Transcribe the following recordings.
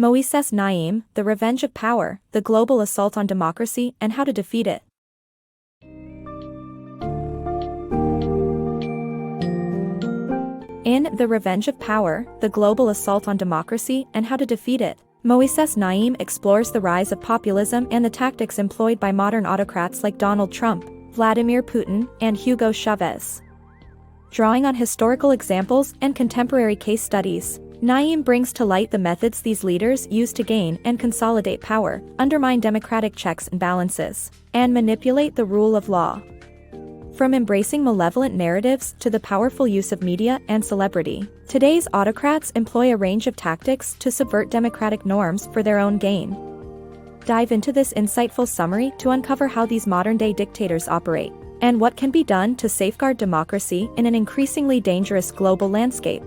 Moisés Naím, The Revenge of Power, The Global Assault on Democracy and How to Defeat It. In The Revenge of Power, The Global Assault on Democracy and How to Defeat It, Moisés Naím explores the rise of populism and the tactics employed by modern autocrats like Donald Trump, Vladimir Putin, and Hugo Chavez. Drawing on historical examples and contemporary case studies, Naím brings to light the methods these leaders use to gain and consolidate power, undermine democratic checks and balances, and manipulate the rule of law. From embracing malevolent narratives to the powerful use of media and celebrity, today's autocrats employ a range of tactics to subvert democratic norms for their own gain. Dive into this insightful summary to uncover how these modern-day dictators operate, and what can be done to safeguard democracy in an increasingly dangerous global landscape.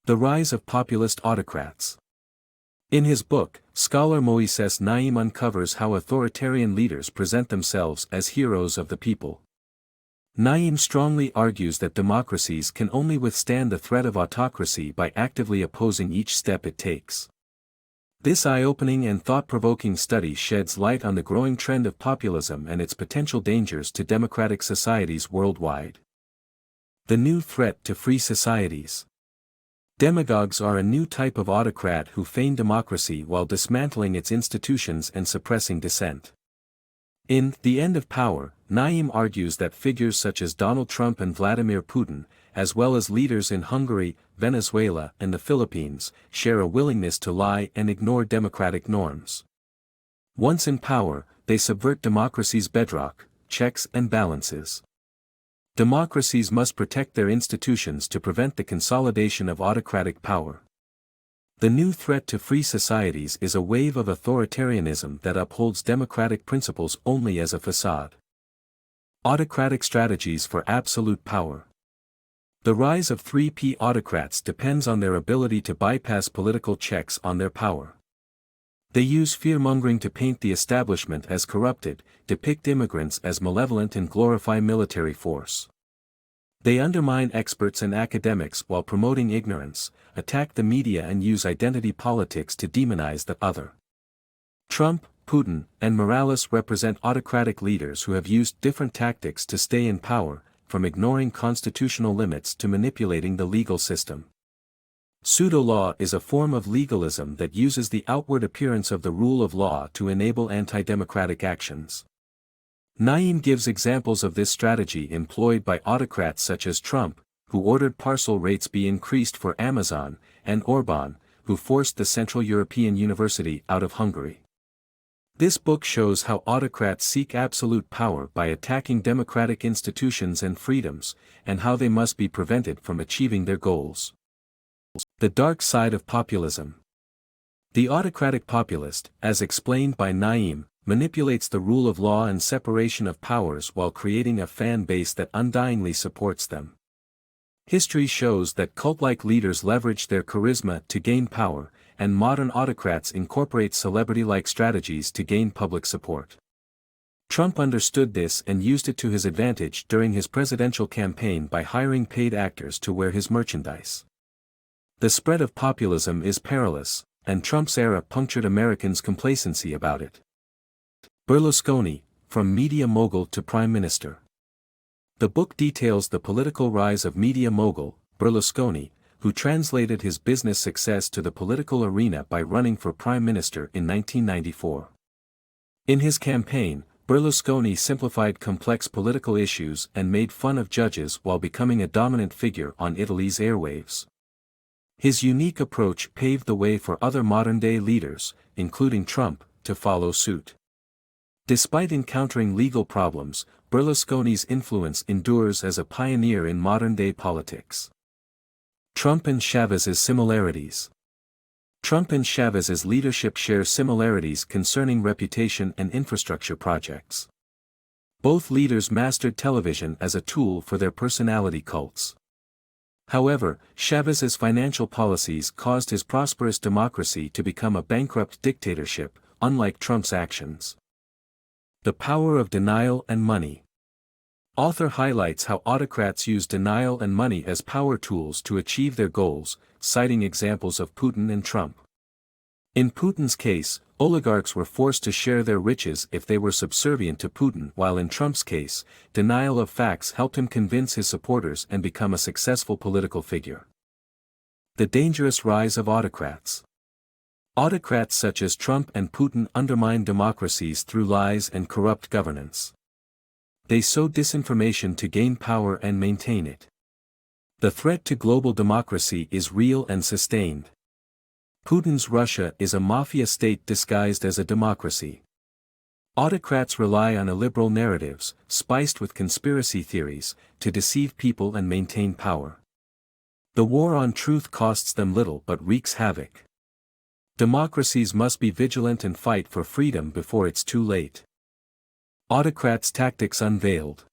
The Rise of Populist Autocrats. In his book, scholar Moisés Naím uncovers how authoritarian leaders present themselves as heroes of the people. Naím strongly argues that democracies can only withstand the threat of autocracy by actively opposing each step it takes. This eye-opening and thought-provoking study sheds light on the growing trend of populism and its potential dangers to democratic societies worldwide. The new threat to free societies. Demagogues are a new type of autocrat who feign democracy while dismantling its institutions and suppressing dissent. In The End of Power, Naím argues that figures such as Donald Trump and Vladimir Putin, as well as leaders in Hungary, Venezuela, and the Philippines, share a willingness to lie and ignore democratic norms. Once in power, they subvert democracy's bedrock, checks and balances. Democracies must protect their institutions to prevent the consolidation of autocratic power. The new threat to free societies is a wave of authoritarianism that upholds democratic principles only as a facade. Autocratic strategies for absolute power. The rise of 3P autocrats depends on their ability to bypass political checks on their power. They use fear-mongering to paint the establishment as corrupted, depict immigrants as malevolent and glorify military force. They undermine experts and academics while promoting ignorance, attack the media and use identity politics to demonize the other. Trump, Putin, and Morales represent autocratic leaders who have used different tactics to stay in power, from ignoring constitutional limits to manipulating the legal system. Pseudo-law is a form of legalism that uses the outward appearance of the rule of law to enable anti-democratic actions. Naím gives examples of this strategy employed by autocrats such as Trump, who ordered parcel rates be increased for Amazon, and Orbán, who forced the Central European University out of Hungary. This book shows how autocrats seek absolute power by attacking democratic institutions and freedoms, and how they must be prevented from achieving their goals. The dark side of populism. The autocratic populist, as explained by Naím, manipulates the rule of law and separation of powers while creating a fan base that undyingly supports them. History shows that cult-like leaders leverage their charisma to gain power, and modern autocrats incorporate celebrity-like strategies to gain public support. Trump understood this and used it to his advantage during his presidential campaign by hiring paid actors to wear his merchandise. The spread of populism is perilous, and Trump's era punctured Americans' complacency about it. Berlusconi, From Media Mogul to Prime Minister. The book details the political rise of media mogul, Berlusconi, who translated his business success to the political arena by running for prime minister in 1994. In his campaign, Berlusconi simplified complex political issues and made fun of judges while becoming a dominant figure on Italy's airwaves. His unique approach paved the way for other modern-day leaders, including Trump, to follow suit. Despite encountering legal problems, Berlusconi's influence endures as a pioneer in modern-day politics. Trump and Chavez's similarities. Trump and Chavez's leadership share similarities concerning reputation and infrastructure projects. Both leaders mastered television as a tool for their personality cults. However, Chavez's financial policies caused his prosperous democracy to become a bankrupt dictatorship, unlike Trump's actions. The power of denial and money. Author highlights how autocrats use denial and money as power tools to achieve their goals, citing examples of Putin and Trump. In Putin's case, oligarchs were forced to share their riches if they were subservient to Putin, while in Trump's case, denial of facts helped him convince his supporters and become a successful political figure. The dangerous rise of autocrats. Autocrats such as Trump and Putin undermine democracies through lies and corrupt governance. They sow disinformation to gain power and maintain it. The threat to global democracy is real and sustained. Putin's Russia is a mafia state disguised as a democracy. Autocrats rely on illiberal narratives, spiced with conspiracy theories, to deceive people and maintain power. The war on truth costs them little but wreaks havoc. Democracies must be vigilant and fight for freedom before it's too late. Autocrats' tactics unveiled.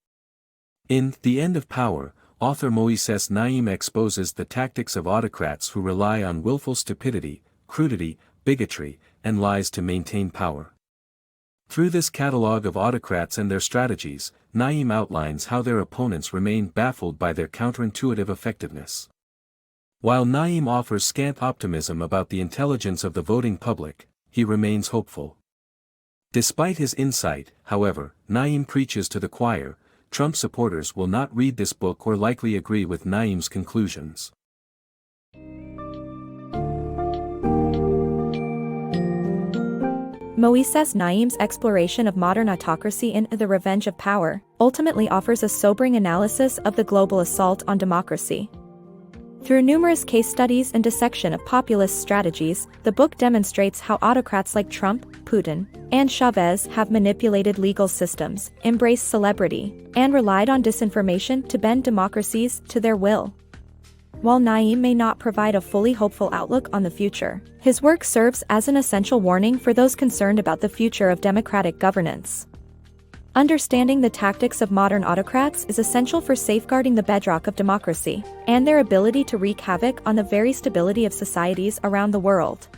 In The End of Power, author Moisés Naím exposes the tactics of autocrats who rely on willful stupidity, crudity, bigotry, and lies to maintain power. Through this catalogue of autocrats and their strategies, Naím outlines how their opponents remain baffled by their counterintuitive effectiveness. While Naím offers scant optimism about the intelligence of the voting public, he remains hopeful. Despite his insight, however, Naím preaches to the choir. Trump supporters will not read this book or likely agree with Naím's conclusions. Moisés Naím's exploration of modern autocracy in The Revenge of Power ultimately offers a sobering analysis of the global assault on democracy. Through numerous case studies and dissection of populist strategies, the book demonstrates how autocrats like Trump, Putin, and Chavez have manipulated legal systems, embraced celebrity, and relied on disinformation to bend democracies to their will. While Naím may not provide a fully hopeful outlook on the future, his work serves as an essential warning for those concerned about the future of democratic governance. Understanding the tactics of modern autocrats is essential for safeguarding the bedrock of democracy and their ability to wreak havoc on the very stability of societies around the world.